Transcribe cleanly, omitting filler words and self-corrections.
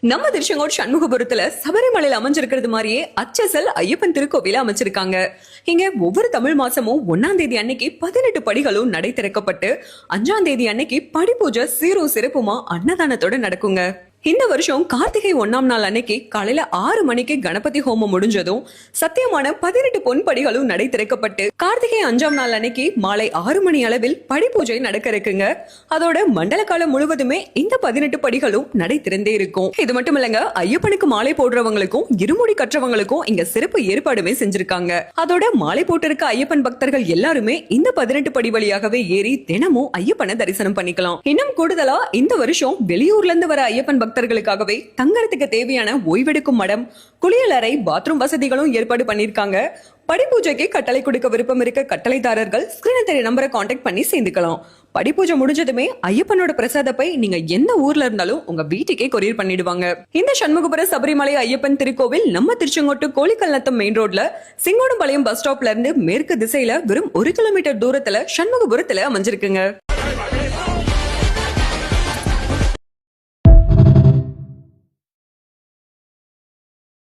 நம்ம திருச்செங்கோடு சண்முகபுரத்துல சபரிமலையில அமைஞ்சிருக்கிறது மாதிரியே அச்சசல் ஐயப்பன் திருக்கோவில அமைச்சிருக்காங்க. இங்க ஒவ்வொரு தமிழ் மாசமும் 1ஆம் தேதி அன்னைக்கு 18 படிகளும் நடை திறக்கப்பட்டு 5ஆம் தேதி அன்னைக்கு படி பூஜை சீரும் சிறப்புமா அன்னதானத்தோட நடக்குங்க. இந்த வருஷம் கார்த்திகை 1ஆம் நாள் அன்னைக்கு காலையில 6 மணிக்கு கணபதி ஹோமம் முடிஞ்சதும் சத்தியமான 18 பொன் படிகளும் நடை திறக்கப்பட்டு கார்த்திகை 5ஆம் நாள் அன்னைக்கு மாலை 6 மணி அளவில் படி பூஜை நடக்க இருக்குங்க. அதோட மண்டல காலம் முழுவதுமே இந்த 18 படிகளும் நடை திறந்தே இருக்கும். இது மட்டும் இல்லங்க, ஐயப்பனுக்கு மாலை போடுறவங்களுக்கும் இருமுடி கற்றவங்களுக்கும் இங்க சிறப்பு ஏற்பாடுமே செஞ்சிருக்காங்க. அதோட மாலை போட்டிருக்க ஐயப்பன் பக்தர்கள் எல்லாருமே இந்த 18 படி வழியாகவே ஏறி தினமும் ஐயப்பனை தரிசனம் பண்ணிக்கலாம். இன்னும் கூடுதலா இந்த வருஷம் வெளியூர்ல இருந்து வர ஐயப்பன் பக்தர்களுக்காகவே தங்கறதுக்கு தேவையான ஓய்வெடுக்கும் மடம், குளியலறை, பாத்ரூம் வசதிகளும் ஏற்பாடு பண்ணிருக்காங்க. படிப்பூஜைக்கு கட்டளை கொடுக்க விருப்பம் இருக்க கட்டளைதாரர்கள் ஸ்கிரீன்ல தெரிய நம்பரை கான்டாக்ட் பண்ணி சேர்ந்துக்கலாம். படிப்பூஜை முடிஞ்சதுமே ஐயப்பனோட பிரசாதப்பை நீங்க எந்த ஊர்ல இருந்தாலும் உங்க வீட்டுக்கே கொரியர் பண்ணிடுவாங்க. இந்த சண்முகபுர சபரிமலை ஐயப்பன் திருக்கோவில் நம்ம திருச்செங்கோட்டு கோழிக்கல்நத்தம் மெயின் ரோட்ல சிங்கோடம்பாளையம் பஸ் ஸ்டாப்ல இருந்து மேற்கு திசையில வெறும் 1 கிலோமீட்டர் தூரத்துல சண்முகபுரத்துல அமைஞ்சிருக்குங்க.